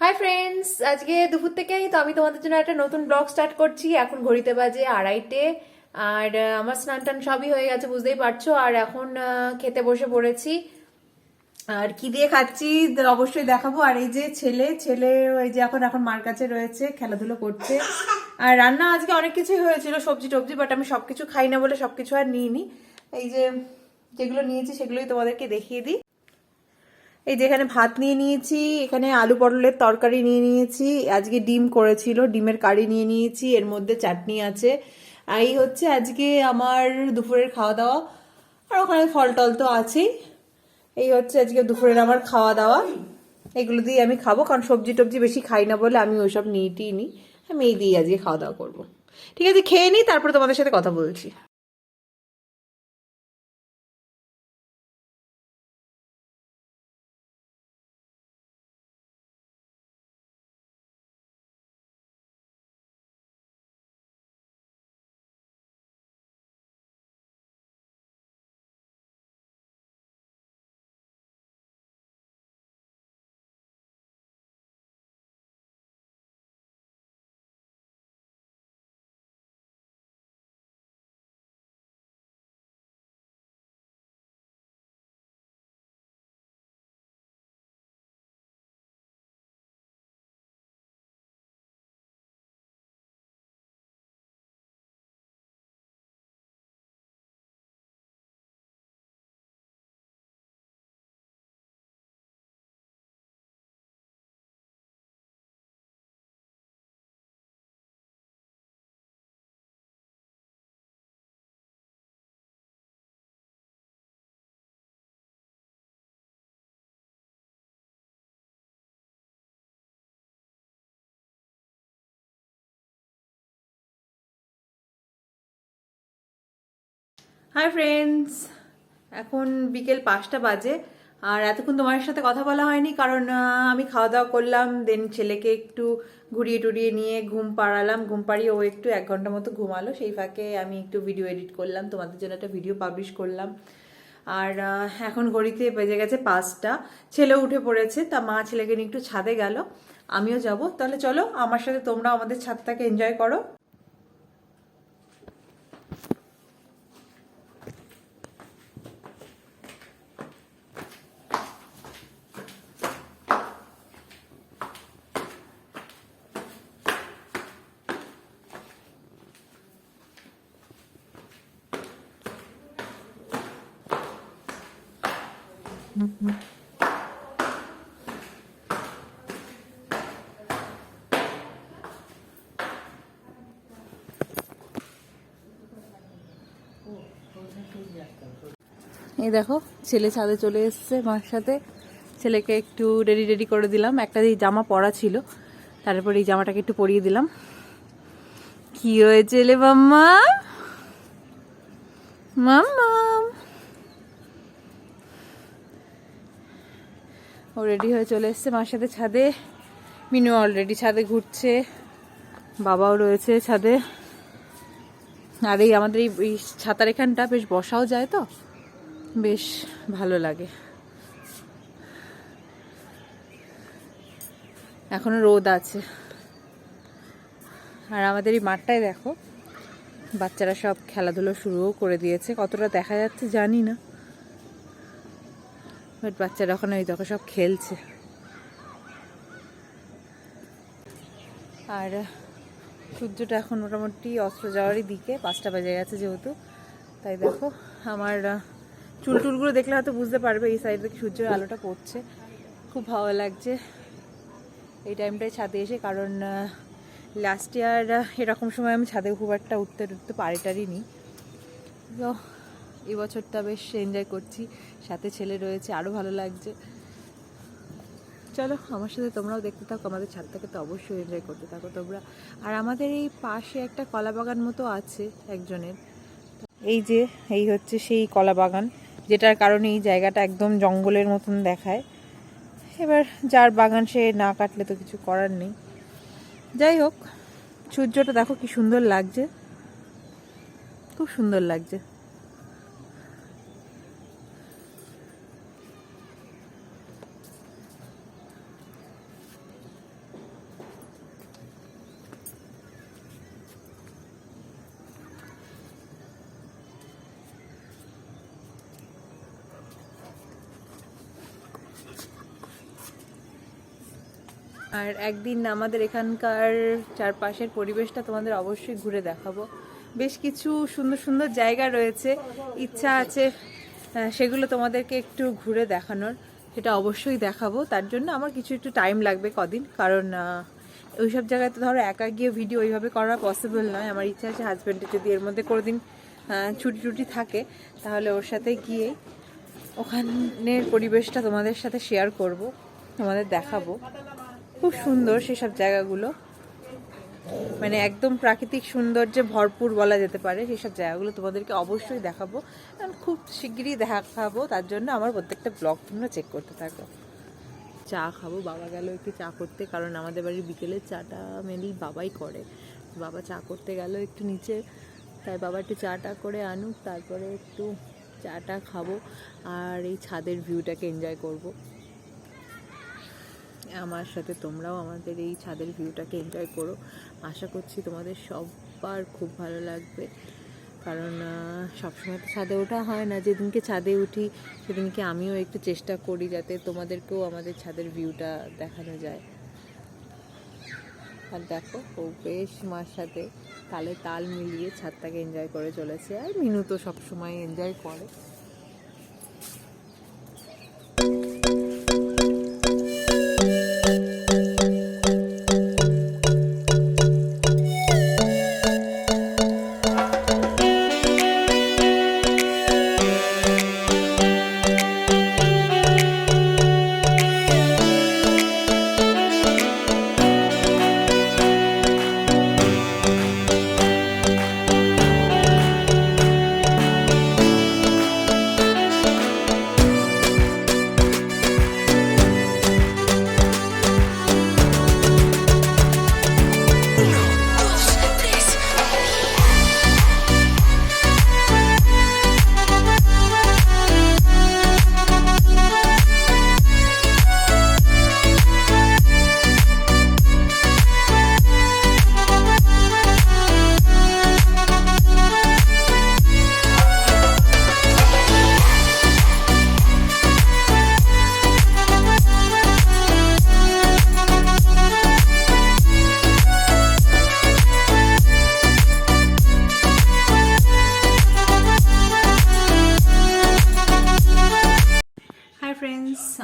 Hi friends, আজকে দুপুর থেকেই তো আমি তোমাদের জন্য একটা নতুন ব্লগ স্টার্ট করছি। এখন ঘড়িতে বাজে 2:30 আর আমার স্নান টান সবই হয়ে গেছে, বুঝতেই পারছো। আর এখন খেতে বসে পড়েছি। আর কি দিয়ে খাচ্ছি অবশ্যই দেখাবো। আর এই যে ছেলে ছেলে ওই যে এখন এখন মার কাছে রয়েছে, খেলাধুলো করছে। আর রান্না আজকে অনেক কিছুই হয়েছিল, সবজি টবজি, বাট আমি সবকিছু খাই না বলে সবকিছু আর নিইনি। এই যে যেগুলো নিয়েছি সেগুলোই তোমাদেরকে দেখিয়ে দিই। এই যেখানে ভাত নিয়ে নিয়েছি, এখানে আলু পটলের তরকারি নিয়ে নিয়েছি, আজকে ডিম করেছিল, ডিমের কারি নিয়ে নিয়েছি, এর মধ্যে চাটনি আছে। এই হচ্ছে আজকে আমার দুপুরের খাওয়া দাওয়া। আর ওখানে ফল টল তো আছেই। এই হচ্ছে আজকে দুপুরের আমার খাওয়া দাওয়া। এগুলো দিয়ে আমি খাবো, কারণ সবজি টবজি বেশি খাই না বলে আমি ওইসব নিয়েই নিই। আমি এই দিয়ে আজকে খাওয়া দাওয়া করবো। ঠিক আছে, খেয়ে নিই, তারপরে তোমাদের সাথে কথা বলছি। হাই ফ্রেন্ডস, এখন বিকেল 5টা বাজে। আর এতক্ষণ তোমার সাথে কথা বলা হয়নি, কারণ আমি খাওয়া দাওয়া করলাম, দেন ছেলেকে একটু ঘুরিয়ে টুরিয়ে নিয়ে ঘুম পাড়ালাম। ঘুম পাড়িয়ে ও একটু 1 ঘন্টা মতো ঘুমালো। সেই ফাঁকে আমি একটু ভিডিও এডিট করলাম, তোমাদের জন্য একটা ভিডিও পাবলিশ করলাম। আর এখন ঘড়িতে বেজে গেছে 5টা। ছেলে উঠে পড়েছে, তা মা ছেলেকে নিয়ে একটু ছাদে গেল, আমিও যাব। তাহলে চলো আমার সাথে তোমরা আমাদের ছাদটাকে এনজয় করো। এই দেখো, ছেলে ছাদে চলে এসছে মার সাথে। ছেলেকে একটু রেডি রেডি করে দিলাম, একটা এই জামা পরা ছিল, তারপর এই জামাটাকে একটু পরিয়ে দিলাম। কি হয়েছে রে মাম্মা? মাম্মা ও রেডি হয়ে চলে এসছে মার সাথে ছাদে। মিনু অলরেডি ছাদে ঘুরছে, বাবাও রয়েছে ছাদে। আর এই আমাদের এই ছাতার এখানটা বেশ বসাও যায়, তো বেশ ভালো লাগে। এখনো রোদ আছে। আর আমাদের এই মাঠটায় দেখো, বাচ্চারা সব খেলাধুলো শুরুও করে দিয়েছে। কতটা দেখা যাচ্ছে জানি না, বাট বাচ্চারা ওখানে ওই দেখো সব খেলছে। আর সূর্যটা এখন মোটামুটি অস্ত যাওয়ারই দিকে, 5টা বেজে গেছে যেহেতু। তাই দেখো আমার চুল টুলগুলো দেখলে হয়তো বুঝতে পারবে, এই সাইড থেকে সূর্যের আলোটা পড়ছে, খুব ভালো লাগছে এই টাইমটায় ছাদে এসে। কারণ লাস্ট ইয়ার এরকম সময় আমি ছাদে খুব একটা উঠতে উঠতে পারিনি, তো এই বছরটা বেশ এনজয় করছি। সাথে ছেলে রয়েছে, আরও ভালো লাগছে। চলো আমার সাথে তোমরাও দেখতে থাকো, আমাদের ছাদটাকে তো অবশ্যই এনজয় করতে থাকো তোমরা। আর আমাদের এই পাশে একটা কলা বাগান মতো আছে একজনের। এই যে এই হচ্ছে সেই কলা বাগান, যেটার কারণে এই জায়গাটা একদম জঙ্গলের মতন দেখায়। এবার যার বাগান সে না কাটলে তো কিছু করার নেই। যাই হোক, সূর্যটা দেখো কি সুন্দর লাগছে, খুব সুন্দর লাগছে। আর একদিন আমাদের এখানকার চারপাশের পরিবেশটা তোমাদের অবশ্যই ঘুরে দেখাবো। বেশ কিছু সুন্দর সুন্দর জায়গা রয়েছে, ইচ্ছা আছে সেগুলো তোমাদেরকে একটু ঘুরে দেখানোর, সেটা অবশ্যই দেখাবো। তার জন্য আমার কিছু একটু টাইম লাগবে কদিন, কারণ ওইসব জায়গায় তো ধরো একা গিয়ে ভিডিও ওইভাবে করা পসিবল নয়। আমার ইচ্ছা আছে হাজব্যান্ডের যদি এর মধ্যে কোনো দিন ছুটি টুটি থাকে তাহলে ওর সাথে গিয়ে ওখানের পরিবেশটা তোমাদের সাথে শেয়ার করব, তোমাদের দেখাবো। খুব সুন্দর সেসব জায়গাগুলো, মানে একদম প্রাকৃতিক সৌন্দর্যে ভরপুর বলা যেতে পারে। সেসব জায়গাগুলো তোমাদেরকে অবশ্যই দেখাবো, খুব শিগগিরই দেখাবো। তার জন্য আমার প্রত্যেকটা ব্লগ তোমরা চেক করতে থাকো। চা খাবো, বাবা গেল একটু চা করতে, কারণ আমাদের বাড়ির বিকেলের চাটা মেনলি বাবাই করে। বাবা চা করতে গেল একটু নিচে, তাই বাবা একটু চাটা করে আনুক, তারপরে একটু চাটা খাবো আর এই ছাদের ভিউটাকে এনজয় করব। আমার সাথে তোমরাও আমাদের এই ছাদের ভিউটাকে এনজয় করো। আশা করছি তোমাদের সবার খুব ভালো লাগবে, কারণ সবসময় তো ছাদে ওঠা হয় না। যেদিনকে ছাদে উঠি সেদিনকে আমিও একটু চেষ্টা করি যাতে তোমাদেরকেও আমাদের ছাদের ভিউটা দেখানো যায়। আর দেখো, ও বেশ মার সাথে তালে তাল মিলিয়ে ছাদটাকে এনজয় করে চলেছে, আর মিনু তো সবসময় এনজয় করে।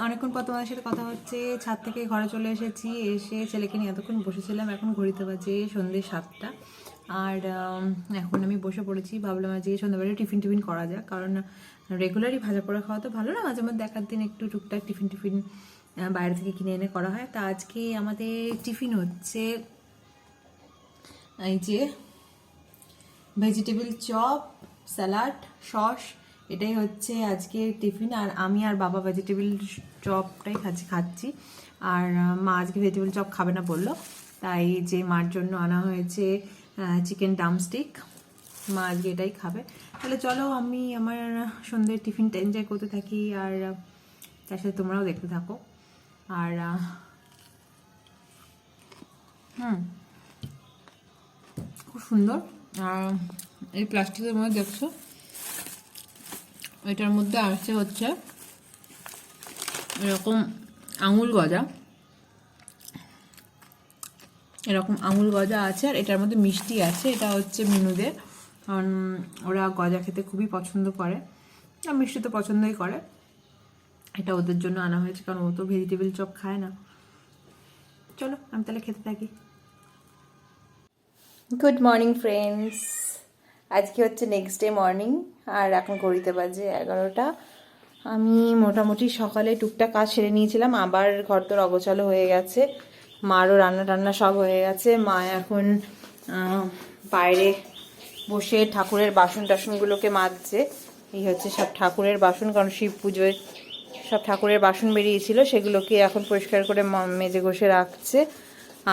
অনেকক্ষণ পর তোমাদের সাথে কথা হচ্ছে। ছাদ থেকে ঘরে চলে এসেছি, এসে ছেলেকে নিয়ে এতক্ষণ বসেছিলাম। এখন ঘড়িতে বাজে সন্ধ্যে 7টা, আর এখন আমি বসে পড়েছি। ভাবলাম আজকে সন্ধ্যাবেলা টিফিন করা যাক, কারণ রেগুলারই ভাজা পোড়া খাওয়া তো ভালো না, মাঝে মধ্যে দেখার দিন একটু টুকটাক টিফিন বাইরে থেকে কিনে এনে করা হয়। তা আজকে আমাদের টিফিন হচ্ছে এই যে ভেজিটেবল চপ, স্যালাড, সস, এটাই হচ্ছে আজকে টিফিন। আর আমি আর বাবা ভেজিটেবল চপটাই খাচ্ছি। আর মা আজকে ভেজিটেবল চপ খাবে না বললো, তাই যে মার জন্য আনা হয়েছে চিকেন ড্রামস্টিক। মা আজকে এটাই খাবে। তাহলে চলো আমি আমার সন্ধ্যের টিফিনটা এনজয় করতে থাকি, আর তার সাথে তোমরাও দেখতে থাকো। আর খুব সুন্দর। আর এই প্লাস্টিকের মধ্যে দেখছো, এটার মধ্যে আসছে হচ্ছে এরকম আঙুল গজা, এরকম আঙুল গজা আছে, আর এটার মধ্যে মিষ্টি আছে। এটা হচ্ছে মিনুদের, কারণ ওরা গজা খেতে খুবই পছন্দ করে, আর মিষ্টি তো পছন্দই করে। এটা ওদের জন্য আনা হয়েছে, কারণ ও তো ভেজিটেবল চপ খায় না। চলো আমি তাহলে খেতে থাকি। গুড মর্নিং ফ্রেন্ডস, আজকে হচ্ছে নেক্সট ডে মর্নিং, আর এখন ঘড়িতে বাজে 11টা। আমি মোটামুটি সকালে টুকটাক কাজ সেরে নিয়েছিলাম, আবার ঘরদোর অগোছালো হয়ে গেছে। মারও রান্না টান্না সব হয়ে গেছে। মা এখন বাইরে বসে ঠাকুরের বাসন টাসনগুলোকে মাজছে। এই হচ্ছে সব ঠাকুরের বাসন, কারণ শিব পুজোয় সব ঠাকুরের বাসন বেরিয়েছিল, সেগুলোকে এখন পরিষ্কার করে মেজে ঘষে রাখছে।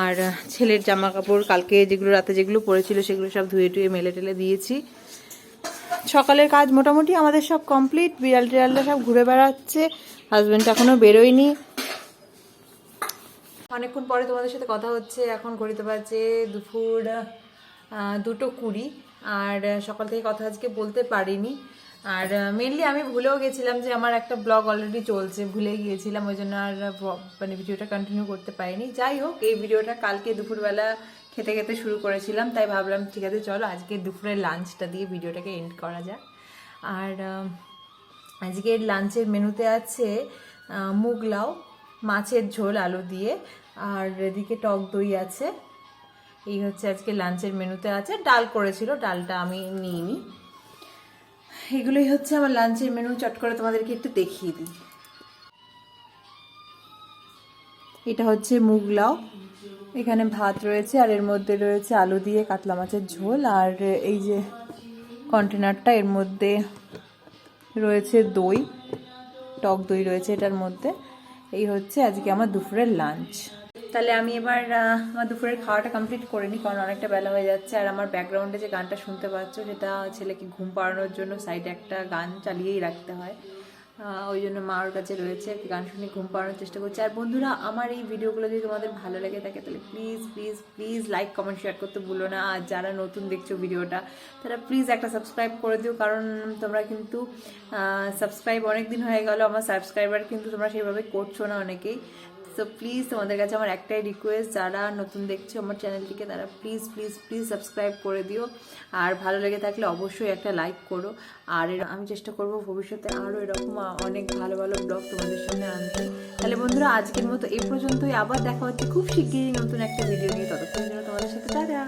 আর ছেলের জামা কাপড় কালকে যেগুলো রাতে যেগুলো পরেছিল সেগুলো সব ধুয়ে টুয়ে মেলে টেলে দিয়েছি। সকালের কাজ মোটামুটি আমাদের সব কমপ্লিট। বিড়াল টিড়ালরা সব ঘুরে বেড়াচ্ছে, হাজব্যান্ড এখনো বেরোয়নি। অনেকক্ষণ পরে তোমাদের সাথে কথা হচ্ছে। এখন ঘড়িতে বাজে দুপুর 2:20, আর সকাল থেকে কথা আজকে বলতে পারিনি। আর মেনলি আমি ভুলেও গেছিলাম যে আমার একটা ব্লগ অলরেডি চলছে, ভুলে গিয়েছিলাম, ওই জন্য আর মানে ভিডিওটা কন্টিনিউ করতে পারিনি। যাই হোক, এই ভিডিওটা কালকে দুপুরবেলা খেতে খেতে শুরু করেছিলাম, তাই ভাবলাম ঠিক আছে চলো আজকে দুপুরের লাঞ্চটা দিয়ে ভিডিওটাকে এন্ড করা যাক। আর আজকের লাঞ্চের মেনুতে আছে মুগ লাউ, মাছের ঝোল আলু দিয়ে, আর এদিকে টক দই আছে। এই হচ্ছে আজকে লাঞ্চের মেনুতে আছে। ডাল করেছিল, ডালটা আমি নিইনি। এগুলোই হচ্ছে আমার লাঞ্চের মেনু। চট করে তোমাদেরকে একটু দেখিয়ে দিই। এটা হচ্ছে মুগ লাউ, এখানে ভাত রয়েছে, আর এর মধ্যে রয়েছে আলু দিয়ে কাতলা মাছের ঝোল, আর এই যে কন্টেনারটা, এর মধ্যে রয়েছে দই, টক দই রয়েছে এটার মধ্যে। এই হচ্ছে আজকে আমার দুপুরের লাঞ্চ। তাহলে আমি এবার আমার দুপুরের খাওয়াটা কমপ্লিট করে নিই, কারণ অনেকটা বেলা হয়ে যাচ্ছে। আর আমার ব্যাকগ্রাউন্ডে যে গানটা শুনতে পাচ্ছ, সেটা ছেলেকে ঘুম পাড়ানোর জন্য সাইডে একটা গান চালিয়েই রাখতে হয়, ওই জন্য মার কাছে রয়েছে, গান শুনে ঘুম পাড়ানোর চেষ্টা করছি। আর বন্ধুরা, আমার এই ভিডিওগুলো যদি তোমাদের ভালো লেগে থাকে তাহলে please please please like comment share করতে ভুলো না। আর যারা নতুন দেখছো ভিডিওটা, তারা প্লিজ একটা সাবস্ক্রাইব করে দিও, কারণ তোমরা কিন্তু সাবস্ক্রাইব অনেক দিন হয়ে গেল, আমার সাবস্ক্রাইবার কিন্তু তোমরা সেইভাবে করছো না অনেকেই। সো প্লিজ তোমাদের কাছে আমার একটাই রিকোয়েস্ট, যারা নতুন দেখছো আমার চ্যানেলটিকে, তারা প্লিজ প্লিজ প্লিজ সাবস্ক্রাইব করে দিও। আর ভালো লেগে থাকলে অবশ্যই একটা লাইক করো। আর আমি চেষ্টা করব ভবিষ্যতে আরও এরকম অনেক ভালো ভালো ব্লগ তোমাদের সামনে আনতে। তাহলে বন্ধুরা, আজকের মতো এই পর্যন্তই। আবার দেখা হচ্ছে খুব শিগগিরই নতুন একটা ভিডিও নিয়ে। ততক্ষণ জন্য তোমাদের সাথে টাটা।